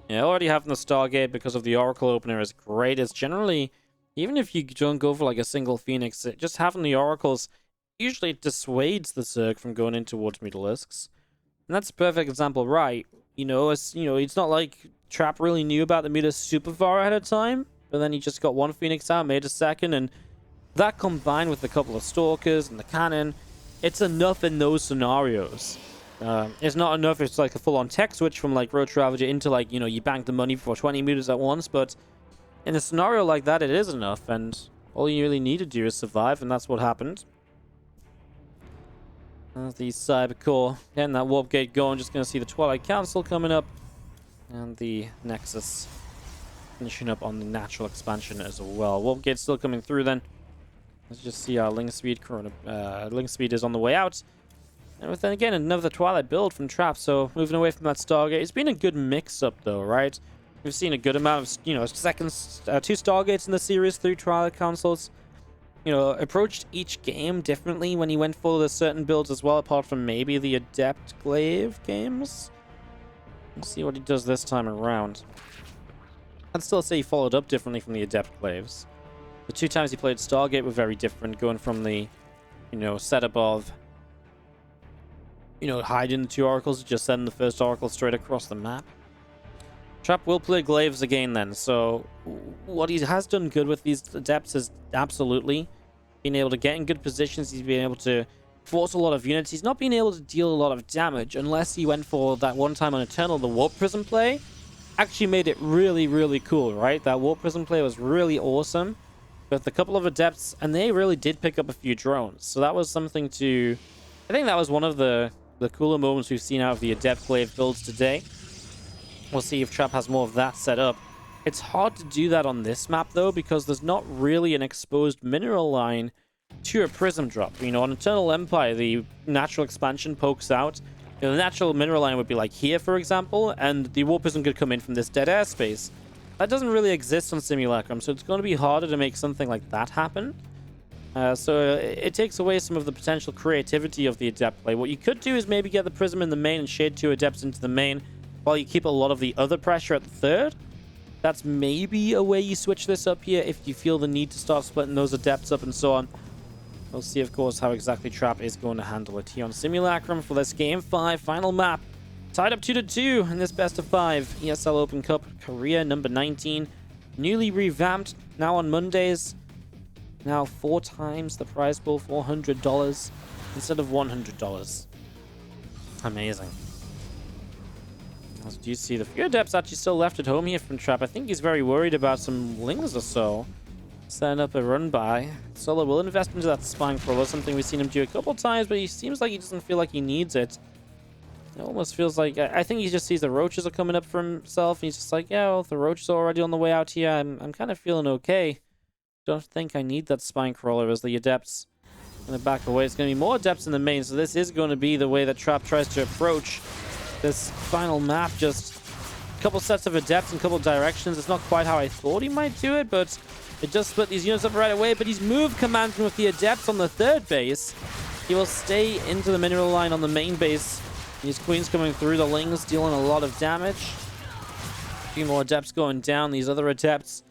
Yeah, already having the Stargate because of the Oracle opener is great. It's generally, even if you don't go for like a single Phoenix, just having the Oracles usually dissuades the Zerg from going in towards Mutalisks. And that's a perfect example, right? It's not like Trap really knew about the Mutas super far ahead of time, but then he just got one Phoenix out, made a second, and that combined with a couple of Stalkers and the cannon, it's enough in those scenarios. It's not enough if it's like a full-on tech switch from like Road Ravager into like, you bank the money for 20 Mutas at once, but in a scenario like that, it is enough, and all you really need to do is survive, and that's what happened. The Cyber Core getting that Warp Gate going. Just going to see the Twilight Council coming up, and the Nexus finishing up on the natural expansion as well. Warp Gate still coming through then. Let's just see our Link Speed. Link Speed is on the way out. And then again, another Twilight build from Trap, so moving away from that Stargate. It's been a good mix-up though, right? We've seen a good amount of, 2 Stargates in the series, 3 Twilight Councils. Approached each game differently when he went for the certain builds as well, apart from maybe the Adept Glaive games. Let's see what he does this time around. I'd still say he followed up differently from the Adept Glaives. The 2 times he played Stargate were very different, going from the, setup of hiding the 2 Oracles, just sending the first Oracle straight across the map. Trap will play Glaives again then, so what he has done good with these Adepts is absolutely being able to get in good positions. He's been able to force a lot of units. He's not been able to deal a lot of damage unless he went for that one time on Eternal, the Warp Prism play. Actually made it really, really cool, right? That Warp Prism play was really awesome with a couple of Adepts, and they really did pick up a few drones. So that was something to... I think that was one of the cooler moments we've seen out of the Adept Glaive builds today. We'll see if Trap has more of that set up. It's hard to do that on this map, though, because there's not really an exposed mineral line to a prism drop. You know, on Eternal Empire, the natural expansion pokes out. You know, the natural mineral line would be like here, for example, and the warp prism could come in from this dead airspace. That doesn't really exist on Simulacrum, so it's going to be harder to make something like that happen. So it takes away some of the potential creativity of the Adept play. What you could do is maybe get the Prism in the main and shade 2 Adepts into the main, while you keep a lot of the other pressure at the third. That's maybe a way you switch this up here if you feel the need to start splitting those Adepts up and so on. We'll see, of course, how exactly Trap is going to handle it here on Simulacrum for this Game 5 final map. Tied up 2-2 in this best of 5 ESL Open Cup Korea number 19. Newly revamped, now on Mondays. Now 4 times the prize pool, $400 instead of $100. Amazing. As you see, the few Adepts actually still left at home here from Trap. I think he's very worried about some Lings or so. Setting up a run by. Solo will invest into that Spine Crawler, something we've seen him do a couple times, but he seems like he doesn't feel like he needs it. It almost feels like, I think he just sees the Roaches are coming up for himself, and he's just like, yeah, well, if the Roaches are already on the way out here, I'm kind of feeling okay. Don't think I need that Spine Crawler as the Adepts going to back away. It's going to be more Adepts in the main, so this is going to be the way that Trap tries to approach this final map. Just a couple sets of Adepts in a couple directions. It's not quite how I thought he might do it, but it does split these units up right away. But he's moved commanding with the Adepts on the third base. He will stay into the mineral line on the main base. These Queens coming through, the Lings dealing a lot of damage. A few more Adepts going down. These other Adepts,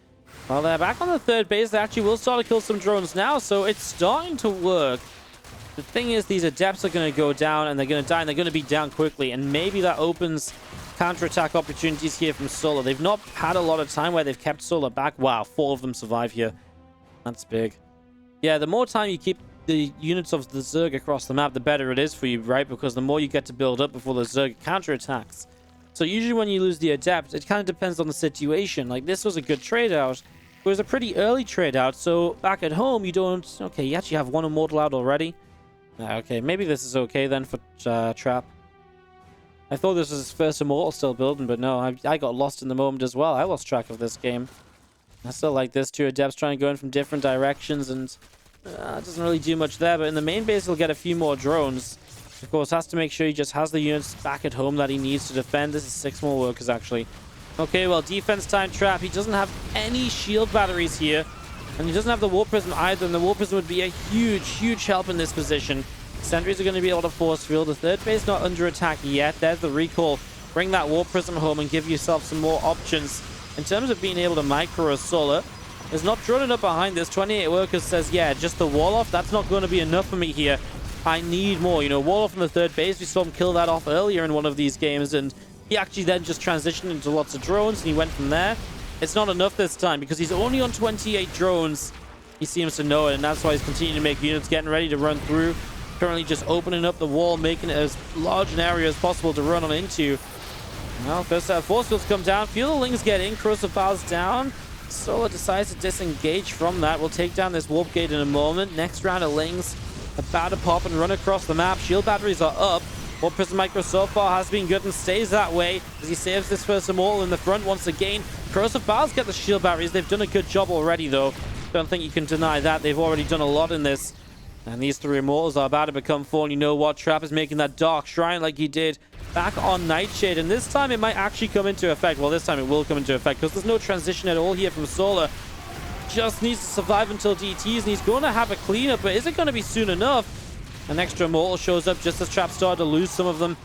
well, they're back on the third base. They actually will start to kill some drones now, so it's starting to work. The thing is, these Adepts are going to go down, and they're going to die, and they're going to be down quickly. And maybe that opens counter-attack opportunities here from Solar. They've not had a lot of time where they've kept Solar back. Wow, 4 of them survive here. That's big. Yeah, the more time you keep the units of the Zerg across the map, the better it is for you, right? Because the more you get to build up before the Zerg counterattacks. So usually when you lose the Adept, it kind of depends on the situation. Like, this was a good trade out. It was a pretty early trade out, so back at home you don't... Okay, you actually have 1 Immortal out already. Okay, maybe this is okay then for Trap. I thought this was his first Immortal still building, but no, I got lost in the moment as well. I lost track of this game. I still like this. 2 Adepts trying to go in from different directions, and it doesn't really do much there. But in the main base, he'll get a few more drones. Of course, has to make sure he just has the units back at home that he needs to defend. This is 6 more workers, actually. Okay, well, defense time Trap. He doesn't have any shield batteries here, and he doesn't have the Warp Prism either, and the Warp Prism would be a huge, huge help in this position. Sentries are going to be able to force field. The third base not under attack yet. There's the recall. Bring that Warp Prism home and give yourself some more options. In terms of being able to micro a Solar, there's not drone enough behind this. 28 workers says, yeah, just the wall off, that's not going to be enough for me here. I need more. You know, wall off from the third base. We saw him kill that off earlier in one of these games, and he actually then just transitioned into lots of drones, and he went from there. It's not enough this time because he's only on 28 drones. He seems to know it, and that's why he's continuing to make units, getting ready to run through. Currently just opening up the wall, making it as large an area as possible to run on into. Well, first set of force fields come down. Feel the Lings get in. Corrosive Files down. Solar decides to disengage from that. We'll take down this Warp Gate in a moment. Next round of Lings about to pop and run across the map. Shield batteries are up. Warp Prism Micro so far has been good and stays that way as he saves this first Immortal in the front once again. Corrosive Files get the shield batteries. They've done a good job already, though. Don't think you can deny that. They've already done a lot in this. And these 3 Immortals are about to become 4. And you know what? Trap is making that Dark Shrine like he did back on Nightshade. And this time it might actually come into effect. Well, this time it will come into effect because there's no transition at all here from Solar. Just needs to survive until DTs, and he's going to have a cleanup, but is it going to be soon enough? An extra Immortal shows up just as Trap started to lose some of them.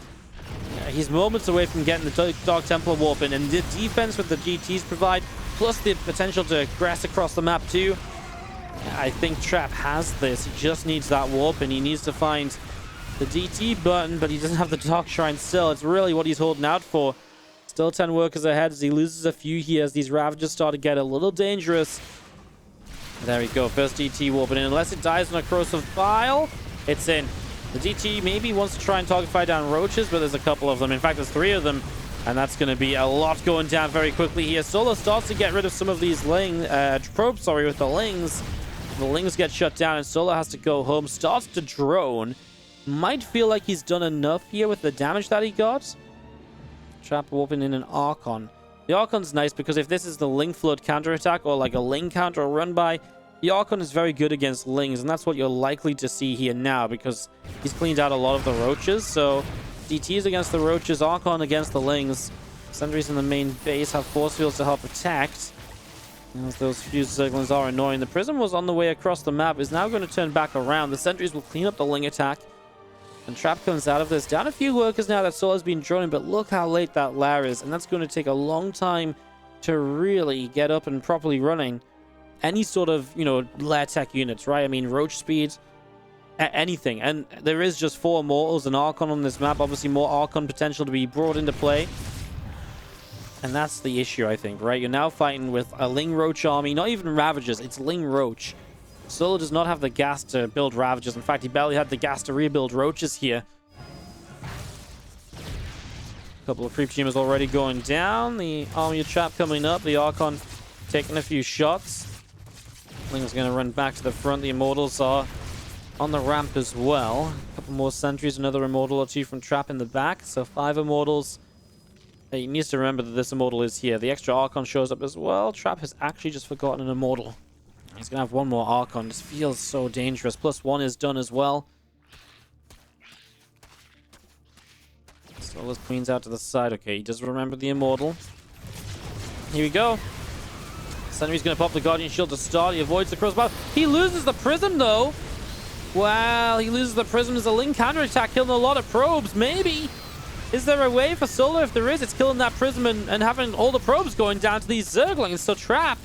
He's moments away from getting the Dark Templar warp in, and the defense with the GTs provide, plus the potential to aggress across the map too. I think Trap has this. He just needs that warp, and he needs to find the DT button, but he doesn't have the Dark Shrine still. It's really what he's holding out for. Still 10 workers ahead as he loses a few here as these Ravagers start to get a little dangerous. There we go. First DT warping in. Unless it dies on a Corrosive File, it's in. The DT maybe wants to try and target fire down Roaches, but there's a couple of them. In fact, there's 3 of them. And that's going to be a lot going down very quickly here. Solar starts to get rid of some of these probes, with the Lings. The Lings get shut down and Solar has to go home. Starts to drone. Might feel like he's done enough here with the damage that he got. Trap warping in an Archon. The Archon's nice because if this is the Ling Flood counterattack or like a Ling counter or run by, The Archon is very good against Lings, and that's what you're likely to see here now, because he's cleaned out a lot of the Roaches. So DTs against the Roaches, Archon against the Lings. Sentries in the main base have force fields to help protect. As those few Zerglings are annoying. The Prism was on the way across the map, is now going to turn back around. The sentries will clean up the Ling attack. And Trap comes out of this. Down a few workers now that Solar's been droning, but look how late that lair is. And that's going to take a long time to really get up and properly running. Any sort of, you know, lair tech units, right? I mean, Roach speed, anything. And there is just 4 Immortals and Archon on this map. Obviously, more Archon potential to be brought into play. And that's the issue, I think, right? You're now fighting with a Ling Roach army. Not even Ravagers, it's Ling Roach. Solo does not have the gas to build Ravagers. In fact, he barely had the gas to rebuild Roaches here. A couple of Creep Teamers already going down. The Army of Trap coming up. The Archon taking a few shots. Ling's going to run back to the front. The Immortals are on the ramp as well. A couple more sentries. Another Immortal or 2 from Trap in the back. So 5 Immortals. He needs to remember that this Immortal is here. The extra Archon shows up as well. Trap has actually just forgotten an Immortal. He's going to have 1 more Archon. This feels so dangerous. +1 is done as well. Solar's Queen's out to the side. Okay, he does remember the Immortal. Here we go. Sentry's going to pop the Guardian Shield to start. He avoids the crossbow. He loses the Prism, though. Wow, he loses the Prism as a Ling counterattack, killing a lot of probes. Maybe. Is there a way for Solo? If there is, it's killing that Prism and having all the probes going down to these Zerglings. So Trap,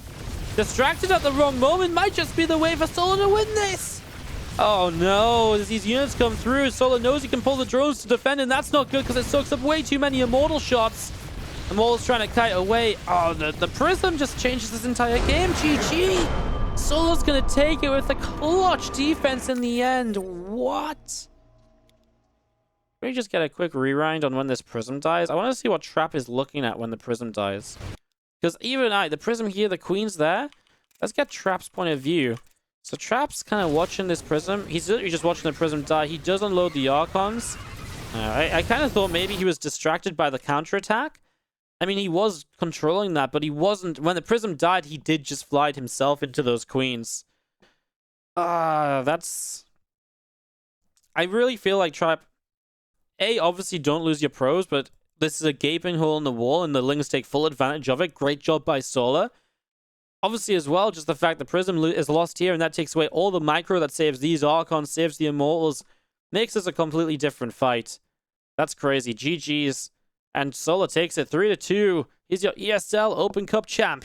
distracted at the wrong moment, might just be the way for Solo to win this. Oh no, as these units come through, Solo knows he can pull the drones to defend, and that's not good because it soaks up way too many Immortal shots. Immortal's trying to kite away. Oh, the Prism just changes this entire game. GG. Solo's going to take it with a clutch defense in the end. What? Can we just get a quick rewind on when this Prism dies? I want to see what Trap is looking at when the Prism dies. Because even the Prism here, the Queen's there. Let's get Trap's point of view. So Trap's kind of watching this Prism. He's literally just watching the Prism die. He does unload the Archons. I kind of thought maybe he was distracted by the counterattack. I mean, he was controlling that, but he wasn't. When the Prism died, he did just fly himself into those Queens. That's... I really feel like Trap... obviously don't lose your pros, but this is a gaping hole in the wall, and the Lings take full advantage of it. Great job by Solar. Obviously, as well, just the fact the Prism is lost here, and that takes away all the micro that saves these Archons, saves the Immortals, makes this a completely different fight. That's crazy. GG's. And Solar takes it 3-2. He's your ESL Open Cup champ.